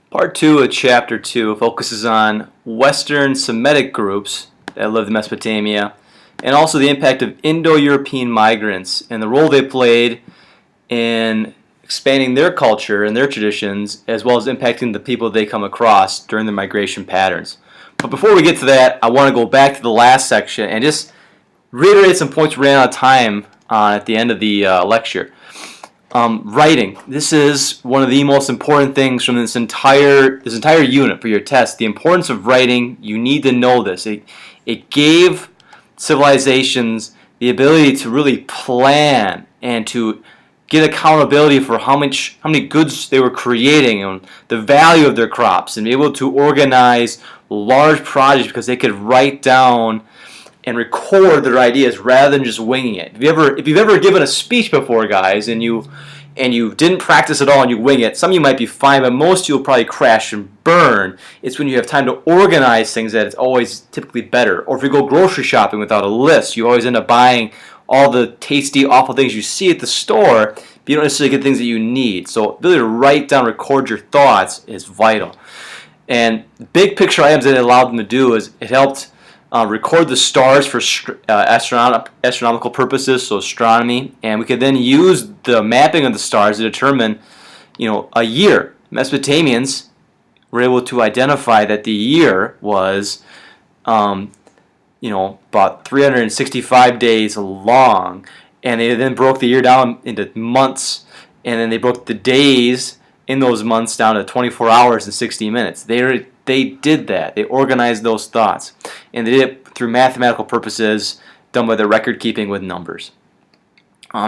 Part 2 of Chapter 2 focuses on Western Semitic groups that lived in Mesopotamia and also the impact of Indo-European migrants and the role they played in expanding their culture and their traditions, as well as impacting the people they come across during their migration patterns. But before we get to that, I want to go back to the last section and just reiterate some points we ran out of time at the end of the lecture. Writing. This is one of the most important things from this entire unit for your test. The importance of writing. You need to know this. It gave civilizations the ability to really plan and to get accountability for how many goods they were creating and the value of their crops, and be able to organize large projects because they could write down and record their ideas rather than just winging it. If you've ever given a speech before, guys, and you didn't practice at all and you wing it, some of you might be fine, but most of you will probably crash and burn. It's when you have time to organize things that it's always typically better. Or if you go grocery shopping without a list, you always end up buying all the tasty, awful things you see at the store, but you don't necessarily get things that you need. So the ability to write down, record your thoughts is vital. And big picture items that it allowed them to do is it helped record the stars for astronomical purposes, so astronomy, and we could then use the mapping of the stars to determine, a year. Mesopotamians were able to identify that the year was, about 365 days long, and they then broke the year down into months, and then they broke the days in those months down to 24 hours and 60 minutes. They did that. They organized those thoughts. And they did it through mathematical purposes done by the record keeping with numbers.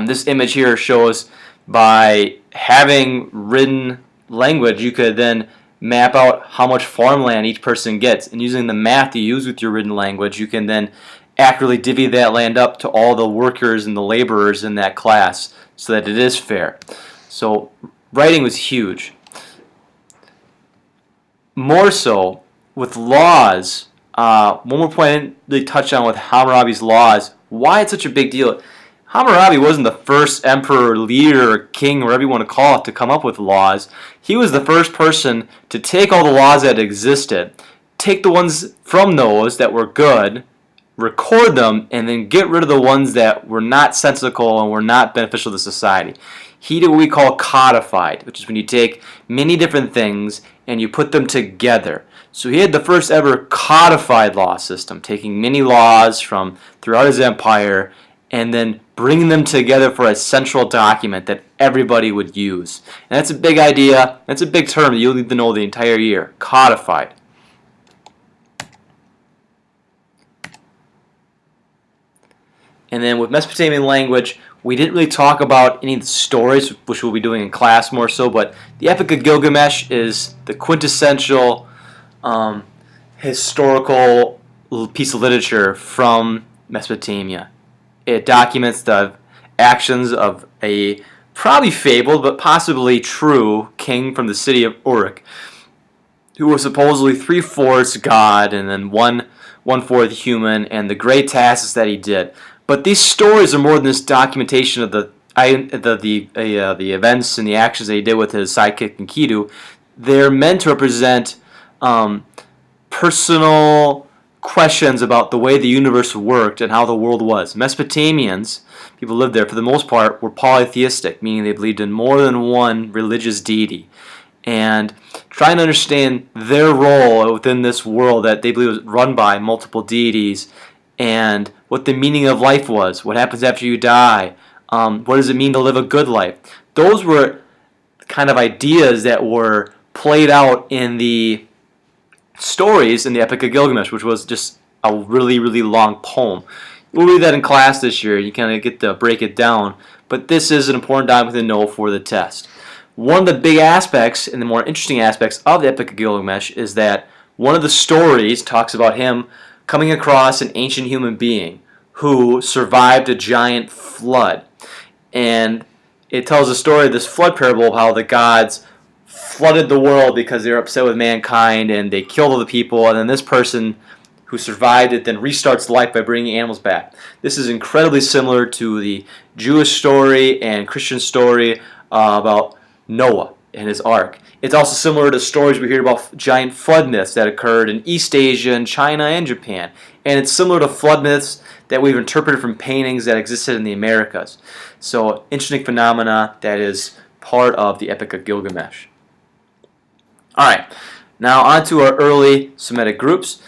This image here shows by having written language, you could then map out how much farmland each person gets. And using the math you use with your written language, you can then accurately divvy that land up to all the workers and the laborers in that class so that it is fair. So writing was huge. More so with laws. One more point I didn't really touch on with Hammurabi's laws. Why it's such a big deal. Hammurabi wasn't the first emperor, leader, or king, whatever you want to call it, to come up with laws. He was the first person to take all the laws that existed, take the ones from those that were good, record them, and then get rid of the ones that were not sensical and were not beneficial to society. He did what we call codified, which is when you take many different things and you put them together. So he had the first ever codified law system, taking many laws from throughout his empire and then bringing them together for a central document that everybody would use. And that's a big idea. That's a big term that you'll need to know the entire year. Codified. And then with Mesopotamian language, we didn't really talk about any of the stories, which we'll be doing in class more so, but the Epic of Gilgamesh is the quintessential historical piece of literature from Mesopotamia. It documents the actions of a probably fabled but possibly true king from the city of Uruk, who was supposedly 3/4 god and then 1/4 human, and the great tasks that he did. But these stories are more than this documentation of the events and the actions that he did with his sidekick Enkidu. They're meant to represent personal questions about the way the universe worked and how the world was. Mesopotamians, people who lived there, for the most part, were polytheistic, meaning they believed in more than one religious deity. And trying to understand their role within this world that they believe was run by multiple deities, and what the meaning of life was, what happens after you die, what does it mean to live a good life. Those were kind of ideas that were played out in the stories in the Epic of Gilgamesh, which was just a really, really long poem. We'll read that in class this year. You kind of get to break it down, but this is an important document to know for the test. One of the big aspects and the more interesting aspects of the Epic of Gilgamesh is that one of the stories talks about him coming across an ancient human being who survived a giant flood. And it tells the story of this flood parable of how the gods flooded the world because they were upset with mankind and they killed all the people, and then this person who survived it then restarts life by bringing animals back. This is incredibly similar to the Jewish story and Christian story about Noah. and his ark. It's also similar to stories we hear about giant flood myths that occurred in East Asia and China and Japan. And it's similar to flood myths that we've interpreted from paintings that existed in the Americas. So, interesting phenomena that is part of the Epic of Gilgamesh. Alright, now on to our early Semitic groups,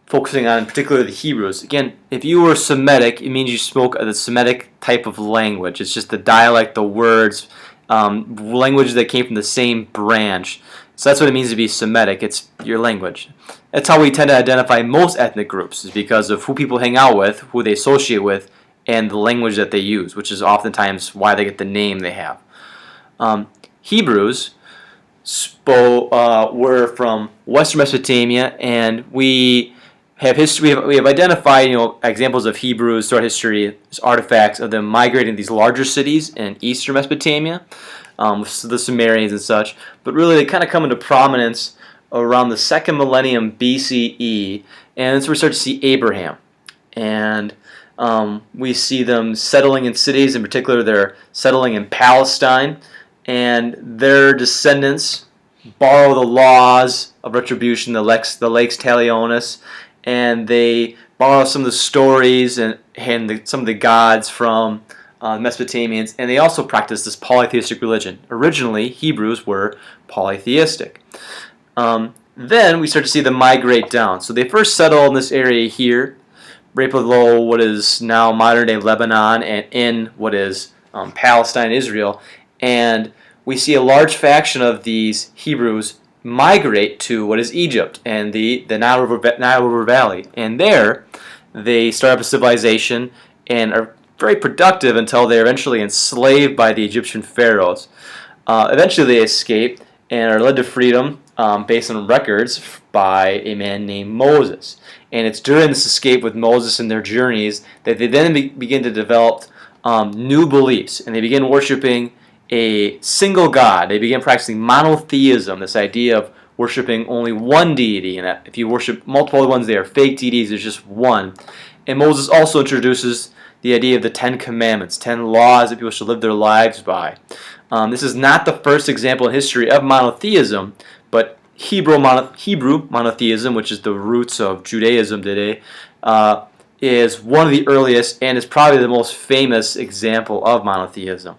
focusing on particularly the Hebrews. Again, if you were Semitic, it means you spoke the Semitic type of language. It's just the dialect, the words, language that came from the same branch. So that's what it means to be Semitic. It's your language. That's how we tend to identify most ethnic groups, is because of who people hang out with, who they associate with, and the language that they use, which is oftentimes why they get the name they have. Hebrews were from Western Mesopotamia, and we have history. We have identified, examples of Hebrews throughout history as artifacts of them migrating to these larger cities in Eastern Mesopotamia, with the Sumerians and such. But really, they kind of come into prominence around the 2nd millennium BCE, and that's where we start to see Abraham, and we see them settling in cities. In particular, they're settling in Palestine, and their descendants borrow the laws of retribution, the lex talionis, and they borrow some of the stories and some of the gods from Mesopotamians, and they also practice this polytheistic religion. Originally, Hebrews were polytheistic. Then we start to see them migrate down. So they first settle in this area here, right below what is now modern-day Lebanon, and in what is Palestine, Israel. And we see a large faction of these Hebrews migrate to what is Egypt and the Nile River Valley. And there, they start up a civilization and are very productive until they are eventually enslaved by the Egyptian pharaohs. Eventually, they escape and are led to freedom based on records by a man named Moses. And it's during this escape with Moses and their journeys that they then begin to develop new beliefs, and they begin worshiping a single God. They begin practicing monotheism, this idea of worshiping only one deity, and that if you worship multiple other ones, they are fake deities, there's just one. And Moses also introduces the idea of the 10 commandments, 10 laws that people should live their lives by. This is not the first example in history of monotheism, but Hebrew monotheism, which is the roots of Judaism today, is one of the earliest and is probably the most famous example of monotheism.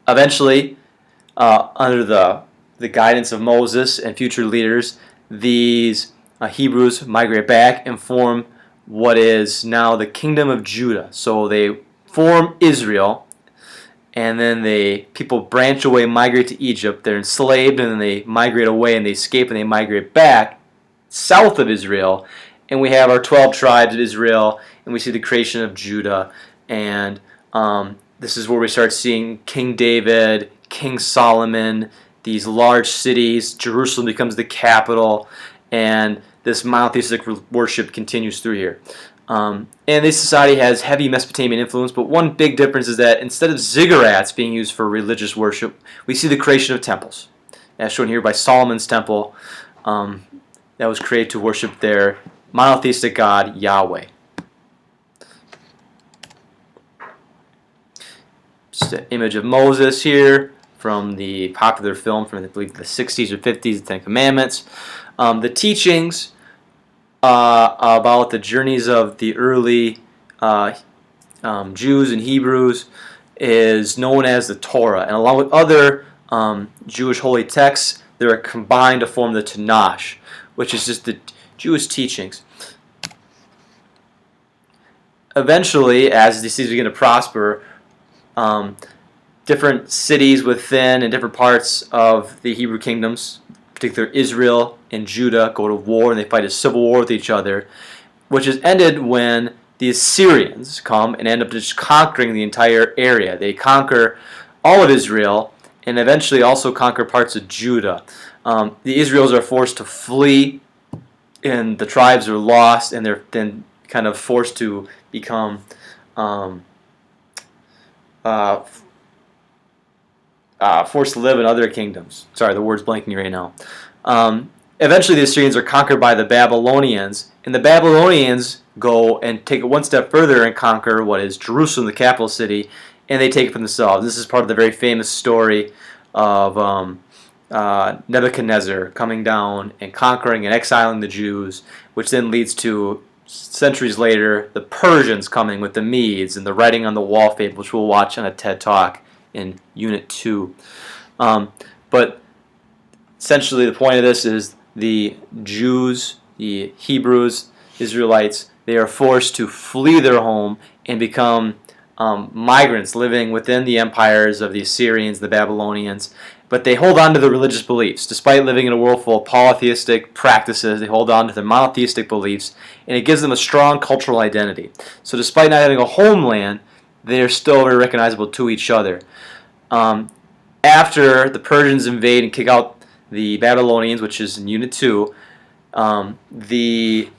Eventually, under the guidance of Moses and future leaders, these Hebrews migrate back and form what is now the kingdom of Judah. So they form Israel, and then people branch away, migrate to Egypt. They're enslaved, and then they migrate away, and they escape, and they migrate back south of Israel. And we have our 12 tribes of Israel, and we see the creation of Judah. And this is where we start seeing King David, King Solomon, these large cities. Jerusalem becomes the capital, and this monotheistic worship continues through here. And this society has heavy Mesopotamian influence, but one big difference is that instead of ziggurats being used for religious worship, we see the creation of temples, as shown here by Solomon's temple, that was created to worship their monotheistic God, Yahweh. Just an image of Moses here from the popular film from, I believe, the 60s or 50s, the Ten Commandments. The teachings about the journeys of the early Jews and Hebrews is known as the Torah, and along with other Jewish holy texts, they are combined to form the Tanakh, which is just the Jewish teachings. Eventually, as these cities begin to prosper, different cities within and different parts of the Hebrew kingdoms, particularly Israel and Judah, go to war, and they fight a civil war with each other, which is ended when the Assyrians come and end up just conquering the entire area. They conquer all of Israel and eventually also conquer parts of Judah. The Israelites are forced to flee, and the tribes are lost, and they're then kind of forced to become forced to live in other kingdoms. Sorry, the word's blanking right now. Eventually, the Assyrians are conquered by the Babylonians, and the Babylonians go and take it one step further and conquer what is Jerusalem, the capital city, and they take it for themselves. This is part of the very famous story of Nebuchadnezzar coming down and conquering and exiling the Jews, which then leads to, centuries later, the Persians coming with the Medes and the writing on the wall fable, which we'll watch on a TED Talk in Unit 2. But essentially the point of this is the Jews, the Hebrews, Israelites, they are forced to flee their home and become migrants living within the empires of the Assyrians, the Babylonians, but they hold on to their religious beliefs. Despite living in a world full of polytheistic practices, they hold on to their monotheistic beliefs, and it gives them a strong cultural identity. So despite not having a homeland, they are still very recognizable to each other. After the Persians invade and kick out the Babylonians, which is in Unit 2, the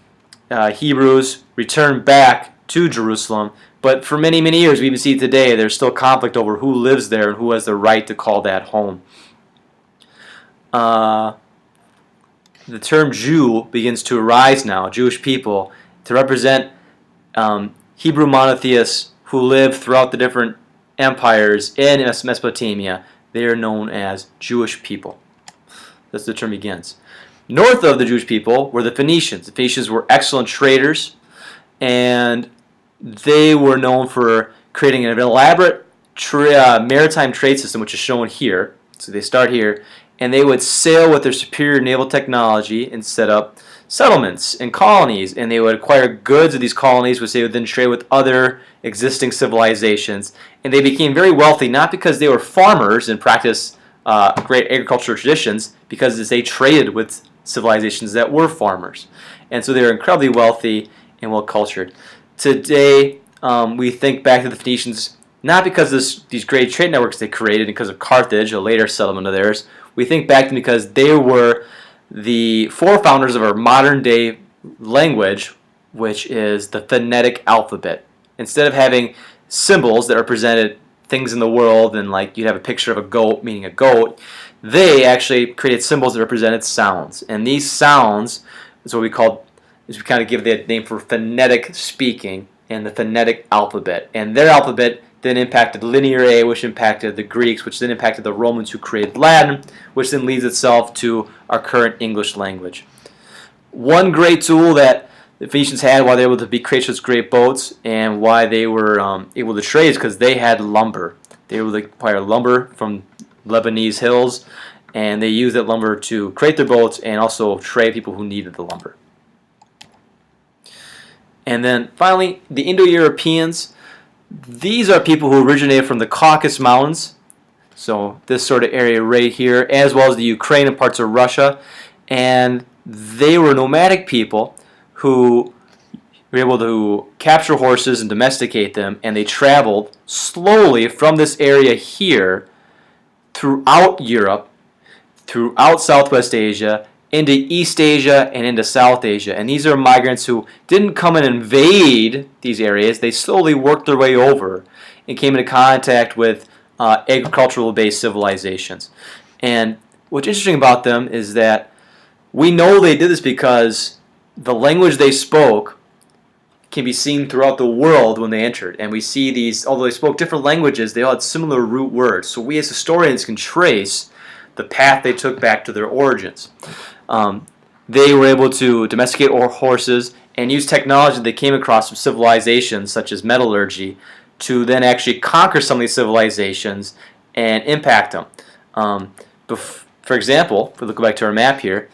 Hebrews return back to Jerusalem, but for many, many years, we even see today, there's still conflict over who lives there and who has the right to call that home. The term Jew begins to arise now, Jewish people, to represent Hebrew monotheists who live throughout the different empires in Mesopotamia. They are known as Jewish people. That's the term begins. North of the Jewish people were the Phoenicians. The Phoenicians were excellent traders, and they were known for creating an elaborate maritime trade system, which is shown here. So they start here, and they would sail with their superior naval technology and set up settlements and colonies, and they would acquire goods of these colonies, which they would then trade with other existing civilizations. And they became very wealthy, not because they were farmers and practiced great agricultural traditions, because they traded with civilizations that were farmers. And so they were incredibly wealthy and well-cultured. Today, we think back to the Phoenicians not because of these great trade networks they created, because of Carthage, a later settlement of theirs. We think back to them because they were the forefounders of our modern-day language, which is the phonetic alphabet. Instead of having symbols that represented things in the world, and like you'd have a picture of a goat meaning a goat, they actually created symbols that represented sounds. And these sounds is what we kind of give the name for phonetic speaking and the phonetic alphabet. And their alphabet then impacted Linear A, which impacted the Greeks, which then impacted the Romans who created Latin, which then leads itself to our current English language. One great tool that the Phoenicians had why they were able to create such great boats and why they were able to trade is because they had lumber. They were able to acquire lumber from Lebanese hills, and they used that lumber to create their boats and also trade people who needed the lumber. And then finally, the Indo-Europeans. These are people who originated from the Caucasus Mountains, so this sort of area right here, as well as the Ukraine and parts of Russia. And they were nomadic people who were able to capture horses and domesticate them, and they traveled slowly from this area here throughout Europe, throughout Southwest Asia, into East Asia, and into South Asia. And these are migrants who didn't come and invade these areas. They slowly worked their way over and came into contact with agricultural-based civilizations. And what's interesting about them is that we know they did this because the language they spoke can be seen throughout the world when they entered. And we see these, although they spoke different languages, they all had similar root words. So we as historians can trace the path they took back to their origins. They were able to domesticate horses and use technology they came across from civilizations such as metallurgy to then actually conquer some of these civilizations and impact them. For example, if we look back to our map here,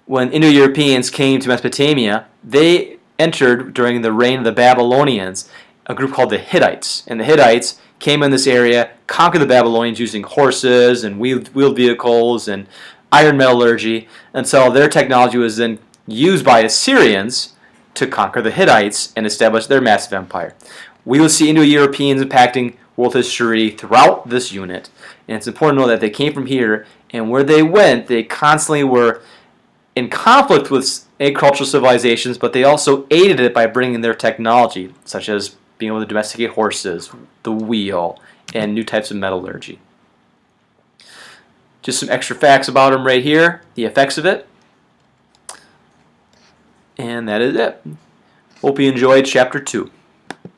when Indo-Europeans came to Mesopotamia, they entered during the reign of the Babylonians, a group called the Hittites. And the Hittites came in this area, conquered the Babylonians using horses and wheeled vehicles and iron metallurgy, until their technology was then used by Assyrians to conquer the Hittites and establish their massive empire. We will see Indo-Europeans impacting world history throughout this unit, and it's important to know that they came from here, and where they went, they constantly were in conflict with agricultural civilizations, but they also aided it by bringing their technology, such as being able to domesticate horses, the wheel, and new types of metallurgy. Just some extra facts about them right here, the effects of it. And that is it. Hope you enjoyed Chapter 2.